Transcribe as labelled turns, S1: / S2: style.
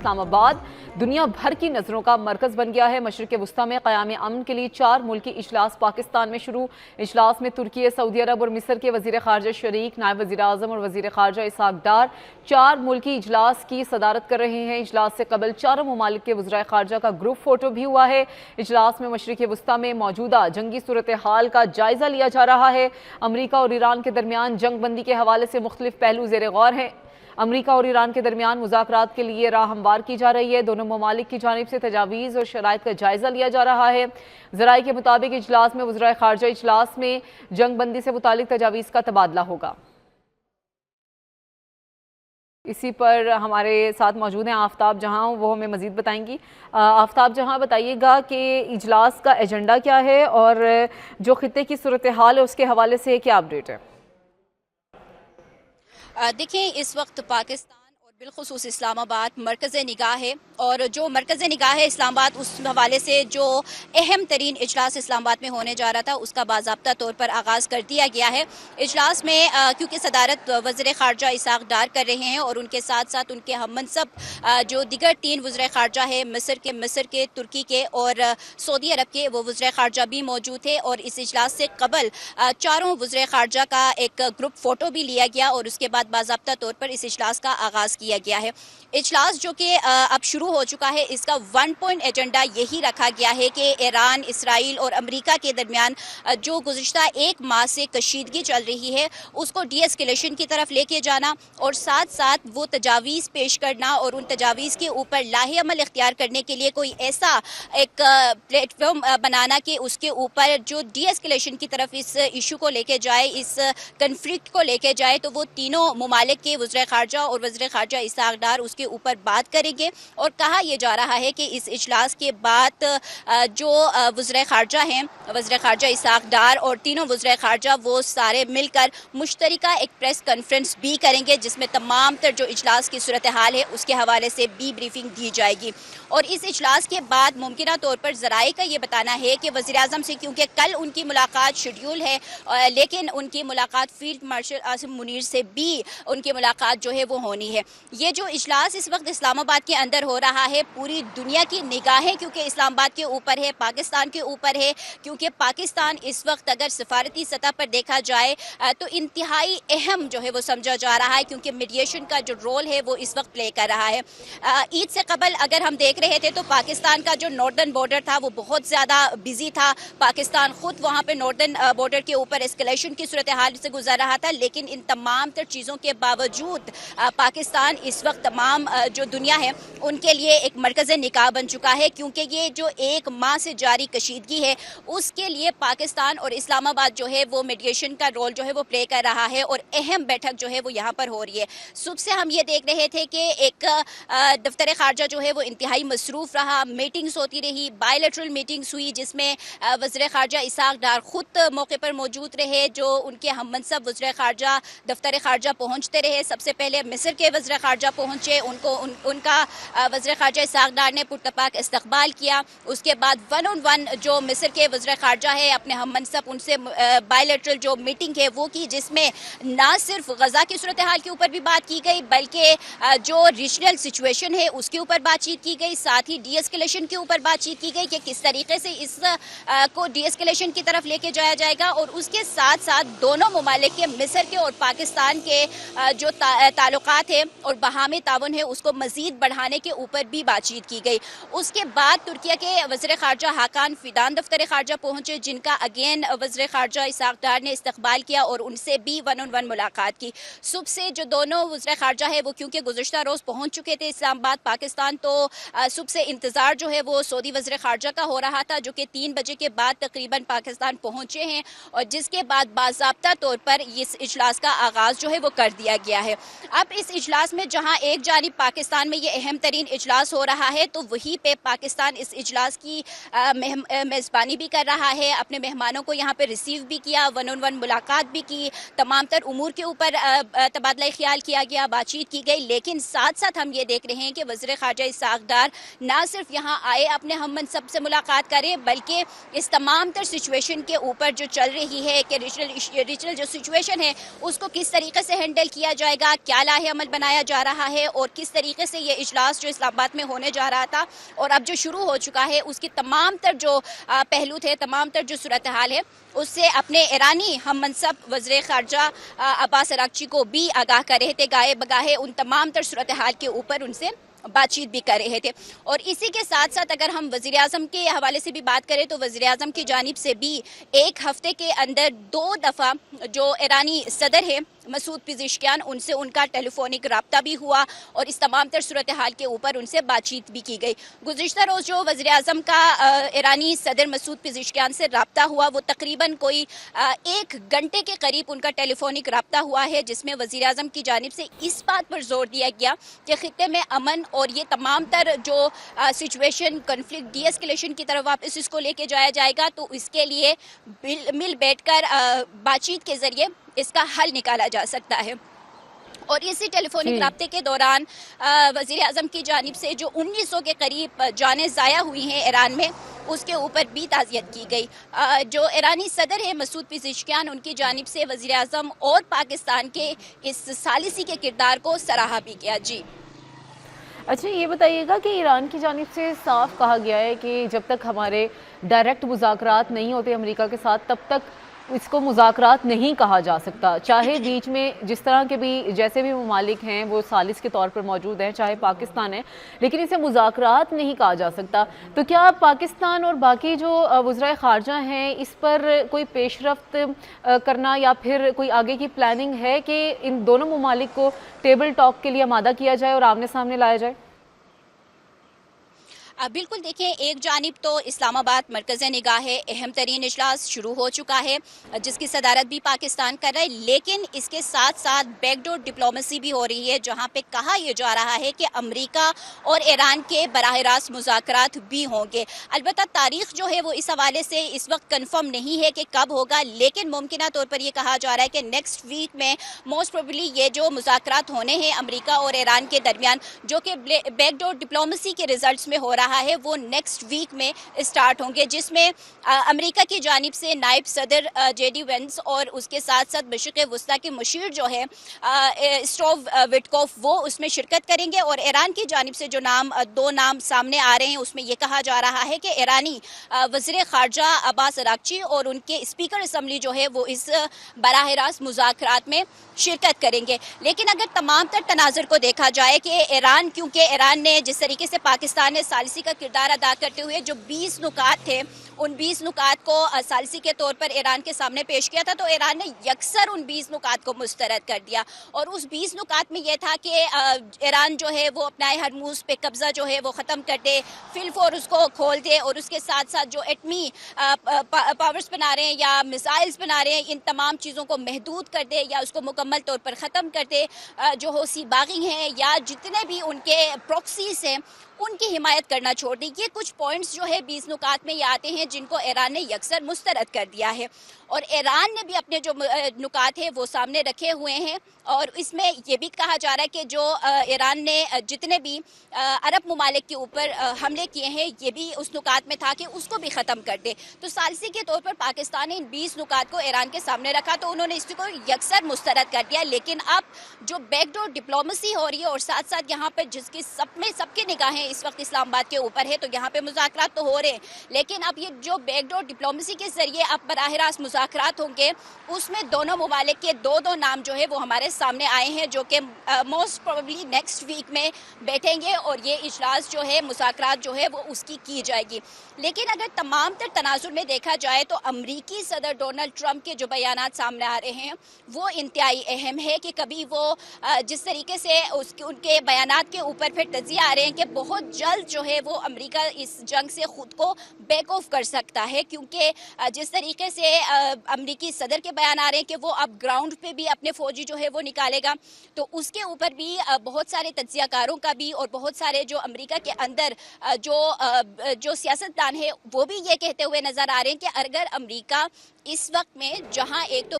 S1: اسلام آباد دنیا بھر کی نظروں کا مرکز بن گیا ہے۔ مشرق وسطیٰ میں قیام امن کے لیے 4 ملکی اجلاس پاکستان میں شروع۔ اجلاس میں ترکی، سعودی عرب اور مصر کے وزیر خارجہ شریک، نائب وزیر اعظم اور وزیر خارجہ اسحاق ڈار 4 ملکی اجلاس کی صدارت کر رہے ہیں۔ اجلاس سے قبل چاروں ممالک کے وزرائے خارجہ کا گروپ فوٹو بھی ہوا ہے۔ اجلاس میں مشرق وسطیٰ میں موجودہ جنگی صورتحال کا جائزہ لیا جا رہا ہے۔ امریکہ اور ایران کے درمیان جنگ بندی کے حوالے سے مختلف پہلو زیر غور ہیں۔ امریکہ اور ایران کے درمیان مذاکرات کے لیے راہ ہموار کی جا رہی ہے۔ دونوں ممالک کی جانب سے تجاویز اور شرائط کا جائزہ لیا جا رہا ہے۔ ذرائع کے مطابق اجلاس میں وزرائے خارجہ اجلاس میں جنگ بندی سے متعلق تجاویز کا تبادلہ ہوگا۔ اسی پر ہمارے ساتھ موجود ہیں آفتاب جہاں، وہ ہمیں مزید بتائیں گی۔ آفتاب جہاں، بتائیے گا کہ اجلاس کا ایجنڈا کیا ہے اور جو خطے کی صورتحال ہے اس کے حوالے سے کیا اپڈیٹ ہے؟
S2: دیکھیں، اس وقت پاکستان اور بالخصوص اسلام آباد مرکز نگاہ ہے، اور جو مرکز نگاہ ہے اسلام آباد، اس حوالے سے جو اہم ترین اجلاس اسلام آباد میں ہونے جا رہا تھا اس کا باضابطہ طور پر آغاز کر دیا گیا ہے۔ اجلاس میں کیونکہ صدارت وزیر خارجہ اسحاق ڈار کر رہے ہیں، اور ان کے ساتھ ساتھ ان کے ہم منصب جو دیگر 3 وزرائے خارجہ ہیں، مصر کے، ترکی کے اور سعودی عرب کے، وہ وزرائے خارجہ بھی موجود تھے۔ اور اس اجلاس سے قبل چاروں وزرائے خارجہ کا ایک گروپ فوٹو بھی لیا گیا، اور اس کے بعد باضابطہ طور پر اس اجلاس کا آغاز کیا گیا ہے۔ اجلاس جو کہ اب شروع ہو چکا ہے، اس کا 1 پوائنٹ ایجنڈا یہی رکھا گیا ہے کہ ایران، اسرائیل اور امریکہ کے درمیان جو گزشتہ 1 ماہ سے کشیدگی چل رہی ہے اس کو ڈی ایسکیلیشن کی طرف لے کے جانا، اور ساتھ ساتھ وہ تجاویز پیش کرنا، اور ان تجاویز کے اوپر لاہ عمل اختیار کرنے کے لیے کوئی ایسا ایک پلیٹ فارم بنانا کہ اس کے اوپر جو ڈی ایسکیلیشن کی طرف اس ایشو کو لے کے جائے، اس کنفلکٹ کو لے کے جائے، تو وہ تینوں ممالک کے وزرائے خارجہ اور وزیر خارجہ اسحاق ڈار اس کے اوپر بات کریں گے۔ اور کہا یہ جا رہا ہے کہ اس اجلاس کے بعد جو وزرائے خارجہ ہیں، وزیر خارجہ اسحاق ڈار اور تینوں وزرائے خارجہ، وہ سارے مل کر مشترکہ ایک پریس کانفرنس بھی کریں گے، جس میں تمام تر جو اجلاس کی صورتحال ہے اس کے حوالے سے بھی بریفنگ دی جائے گی۔ اور اس اجلاس کے بعد ممکنہ طور پر ذرائع کا یہ بتانا ہے کہ وزیر اعظم سے، کیونکہ کل ان کی ملاقات شیڈیول ہے، لیکن ان کی ملاقات فیلڈ مارشل عاصم منیر سے بھی ان کی ملاقات جو ہے وہ ہونی ہے۔ یہ جو اجلاس اس وقت اسلام آباد کے اندر ہو رہا ہے، پوری دنیا کی نگاہیں کیونکہ اسلام آباد کے اوپر ہے، پاکستان کے اوپر ہے، کیونکہ پاکستان اس وقت اگر سفارتی سطح پر دیکھا جائے تو انتہائی اہم جو ہے وہ سمجھا جا رہا ہے، کیونکہ میڈیشن کا جو رول ہے وہ اس وقت پلے کر رہا ہے۔ عید سے قبل اگر ہم دیکھ رہے تھے تو پاکستان کا جو ناردرن بارڈر تھا وہ بہت زیادہ بزی تھا، پاکستان خود وہاں پہ ناردرن بارڈر کے اوپر اسکلیشن کی صورتحال سے گزر رہا تھا، لیکن ان تمام تر چیزوں کے باوجود پاکستان اس وقت تمام جو دنیا ہے ان کے لیے ایک مرکز نگاہ بن چکا ہے، کیونکہ یہ جو 1 ماہ سے جاری کشیدگی ہے اس کے لیے پاکستان اور اسلام آباد جو ہے وہ میڈیشن کا رول جو ہے وہ پلے کر رہا ہے، اور اہم بیٹھک جو ہے وہ یہاں پر ہو رہی ہے۔ صبح سے ہم یہ دیکھ رہے تھے کہ ایک دفتر خارجہ جو ہے وہ انتہائی مصروف رہا، میٹنگز ہوتی رہی، بائی لیٹرل میٹنگز ہوئی، جس میں وزیر خارجہ اسحاق ڈار خود موقع پر موجود رہے، جو ان کے ہم منصب وزیر خارجہ دفتر خارجہ پہنچتے رہے۔ سب سے پہلے مصر کے وزیر خارجہ پہنچے، ان کا وزیر خارجہ اسحاق ڈار نے پرتپاک استقبال کیا۔ اس کے بعد 1 on 1 جو مصر کے وزیر خارجہ ہے اپنے ہم منصب ان سے بائی لیٹرل جو میٹنگ ہے وہ کی، جس میں نہ صرف غزہ کی صورتحال کے اوپر بھی بات کی گئی، بلکہ جو ریجنل سچویشن ہے اس کے اوپر بات چیت کی گئی، ساتھ ہی ڈی ایسکیلیشن کے اوپر بات چیت کی گئی کہ کس طریقے سے اس کو ڈی ایسکیلیشن کی طرف لے کے جایا جائے گا، اور اس کے ساتھ ساتھ دونوں ممالک کے، مصر کے اور پاکستان کے جو تعلقات ہیں اور باہمی تعاون ہے اس کو مزید بڑھانے کے اوپر بھی بات چیت کی گئی۔ اس کے بعد ترکیہ کے وزیر خارجہ حاکان فیدان دفتر خارجہ پہنچے، جن کا اگین وزیر خارجہ اسحاق ڈار نے استقبال کیا اور ان سے بھی 1 on 1 ملاقات کی۔ صبح سے جو دونوں وزیر خارجہ ہے وہ کیونکہ گزشتہ روز پہنچ چکے تھے اسلام آباد پاکستان، تو صبح سے انتظار جو ہے وہ سعودی وزیر خارجہ کا ہو رہا تھا، جو کہ 3 بجے کے بعد تقریباً پاکستان پہنچے ہیں، اور جس کے بعد باضابطہ طور پر اس اجلاس کا آغاز جو ہے وہ کر دیا گیا ہے۔ اب اس اجلاس میں جہاں ایک جانب پاکستان میں یہ اہم ترین اجلاس ہو رہا ہے، تو وہیں پہ پاکستان اس اجلاس کی میزبانی بھی کر رہا ہے، اپنے مہمانوں کو یہاں پہ ریسیو بھی کیا، 1 on 1 ملاقات بھی کی، تمام تر امور کے اوپر تبادلہ خیال کیا گیا، بات چیت کی گئی۔ لیکن ساتھ ساتھ ہم یہ دیکھ رہے ہیں کہ وزیر خارجہ اسحاق ڈار نہ صرف یہاں آئے اپنے ہم منصب سے ملاقات کریں، بلکہ اس تمام تر سچویشن کے اوپر جو چل رہی ہے کہ ریجنل جو سچویشن ہے اس کو کس طریقے سے ہینڈل کیا جائے گا، کیا لاہ عمل بنایا جائے جا رہا ہے اور کس طریقے سے یہ اجلاس جو اسلام آباد میں ہونے جا رہا تھا اور اب جو شروع ہو چکا ہے اس کی تمام تر جو پہلو تھے، تمام تر جو صورتحال ہے، اس سے اپنے ایرانی ہم منصب وزیر خارجہ عباس اراغچی کو بھی آگاہ کر رہے تھے، گاہے بگاہے ان تمام تر صورتحال کے اوپر ان سے بات چیت بھی کر رہے تھے۔ اور اسی کے ساتھ ساتھ اگر ہم وزیر اعظم کے حوالے سے بھی بات کریں تو وزیر اعظم کی جانب سے بھی ایک ہفتے کے اندر 2 دفعہ جو ایرانی صدر ہے مسعود پزشکیان، ان سے ان کا ٹیلی فونک رابطہ بھی ہوا اور اس تمام تر صورتحال کے اوپر ان سے بات چیت بھی کی گئی۔ گزشتہ روز جو وزیر اعظم کا ایرانی صدر مسعود پزشکیان سے رابطہ ہوا وہ تقریباً کوئی 1 گھنٹے کے قریب ان کا ٹیلی فونک رابطہ ہوا ہے، جس میں وزیر اعظم کی جانب سے اس بات پر زور دیا گیا کہ خطے میں امن اور یہ تمام تر جو سچویشن کنفلکٹ ڈی ایسکیلیشن کی طرف واپس اس کو لے کے جایا جائے گا، تو اس کے لیے مل بیٹھ کر بات چیت کے ذریعے اس کا حل نکالا جا سکتا ہے۔ اور اسی ٹیلی فونک رابطے کے دوران وزیر اعظم کی جانب سے جو 1900 کے قریب جانیں ضائع ہوئی ہیں ایران میں، اس کے اوپر بھی تعزیت کی گئی۔ جو ایرانی صدر ہیں مسعود پزشکیان، ان کی جانب سے وزیر اعظم اور پاکستان کے اس ثالثی کے کردار کو سراہا بھی کیا۔ جی
S1: اچھا، یہ بتائیے گا کہ ایران کی جانب سے صاف کہا گیا ہے کہ جب تک ہمارے ڈائریکٹ مذاکرات نہیں ہوتے امریکہ کے ساتھ تب تک اس کو مذاکرات نہیں کہا جا سکتا، چاہے بیچ میں جس طرح کے بھی جیسے بھی ممالک ہیں وہ ثالث کے طور پر موجود ہیں، چاہے پاکستان ہے، لیکن اسے مذاکرات نہیں کہا جا سکتا۔ تو کیا پاکستان اور باقی جو وزرائے خارجہ ہیں اس پر کوئی پیش رفت کرنا یا پھر کوئی آگے کی پلاننگ ہے کہ ان دونوں ممالک کو ٹیبل ٹاک کے لیے آمادہ کیا جائے اور آمنے سامنے لایا جائے؟
S2: بالکل، دیکھیں، ایک جانب تو اسلام آباد مرکز نگاہ ہے، اہم ترین اجلاس شروع ہو چکا ہے جس کی صدارت بھی پاکستان کر رہا ہے، لیکن اس کے ساتھ ساتھ بیک ڈور ڈپلومیسی بھی ہو رہی ہے جہاں پہ کہا یہ جا رہا ہے کہ امریکہ اور ایران کے براہ راست مذاکرات بھی ہوں گے۔ البتہ تاریخ جو ہے وہ اس حوالے سے اس وقت کنفرم نہیں ہے کہ کب ہوگا، لیکن ممکنہ طور پر یہ کہا جا رہا ہے کہ نیکسٹ ویک میں موسٹ پروبیبلی یہ جو مذاکرات ہونے ہیں امریکہ اور ایران کے درمیان، جو کہ بیک ڈور ڈپلومیسی کے ریزلٹس میں ہو رہا ہے، وہ نیکسٹ ویک میں اسٹارٹ ہوں گے، جس میں امریکہ کی جانب سے نائب صدر جے ڈی وینس اور اس کے ساتھ ساتھ مشرق وسطیٰ کے مشیر جو ہے اسٹوو وٹکوف، وہ اس میں شرکت کریں گے۔ اور ایران کی جانب سے جو 2 نام سامنے آ رہے ہیں اس میں یہ کہا جا رہا ہے کہ ایرانی وزیر خارجہ عباس اراغچی اور ان کے اسپیکر اسمبلی جو ہے وہ اس براہ راست مذاکرات میں شرکت کریں گے۔ لیکن اگر تمام تر تناظر کو دیکھا جائے کہ ایران، کیونکہ ایران نے جس طریقے سے پاکستان نے ثالثی کا کردار ادا کرتے ہوئے جو 20 نکات تھے ان 20 نکات کو ثالثی کے طور پر ایران کے سامنے پیش کیا تھا، تو ایران نے یکسر ان 20 نکات کو مسترد کر دیا، اور اس 20 نکات میں یہ تھا کہ ایران جو ہے وہ اپنا ہرموز پہ قبضہ جو ہے وہ ختم کر دے، فلفور اس کو کھول دے، اور اس کے ساتھ ساتھ جو ایٹمی پاورز بنا رہے ہیں یا میزائلز بنا رہے ہیں ان تمام چیزوں کو محدود کر دے یا اس کو مکمل طور پر ختم کر دے، جو حوثی باغی ہیں یا جتنے بھی ان کے پروکسیز ہیں ان کی حمایت کرنا چھوڑ دی۔ یہ کچھ پوائنٹس جو ہے 20 نکات میں یہ آتے ہیں جن کو ایران نے یکسر مسترد کر دیا ہے، اور ایران نے بھی اپنے جو نکات ہیں وہ سامنے رکھے ہوئے ہیں، اور اس میں یہ بھی کہا جا رہا ہے کہ جو ایران نے جتنے بھی عرب ممالک کے اوپر حملے کیے ہیں یہ بھی اس نکات میں تھا کہ اس کو بھی ختم کر دے۔ تو ثالثی کے طور پر پاکستان نے ان 20 نکات کو ایران کے سامنے رکھا تو انہوں نے اس کو یکسر مسترد کر دیا، لیکن اب جو بیک ڈور ڈپلومیسی ہو رہی ہے اور ساتھ ساتھ یہاں پر جس کی سب کی نگاہیں اس وقت اسلام آباد کے اوپر ہے، تو یہاں پہ مذاکرات تو ہو رہے ہیں، لیکن اب یہ جو بیک ڈور ڈپلومیسی کے ذریعے اب براہ راست مذاکرات ہوں گے اس میں دونوں ممالک کے 2 نام جو ہے وہ ہمارے سامنے آئے ہیں، جو کہ موسٹ پروبیبلی نیکسٹ ویک میں بیٹھیں گے اور یہ اجلاس جو ہے مذاکرات جو ہے وہ اس کی جائے گی۔ لیکن اگر تمام تر تناظر میں دیکھا جائے تو امریکی صدر ڈونلڈ ٹرمپ کے جو بیانات سامنے آ رہے ہیں وہ انتہائی اہم ہے کہ کبھی وہ جس طریقے سے ان کے بیانات کے اوپر پھر تجزیہ آ رہے ہیں کہ بہت جلد جو ہے وہ امریکہ اس جنگ سے خود کو بیک آف کر سکتا ہے، کیونکہ جس طریقے سے امریکی صدر کے بیان آ رہے ہیں کہ وہ اب گراؤنڈ پہ بھی اپنے فوجی جو ہے وہ نکالے گا، تو اس کے اوپر بھی بہت سارے تجزیہ کاروں کا بھی اور بہت سارے جو امریکہ کے اندر جو سیاستدان ہیں وہ بھی یہ کہتے ہوئے نظر آ رہے ہیں کہ اگر امریکہ اس وقت میں جہاں ایک تو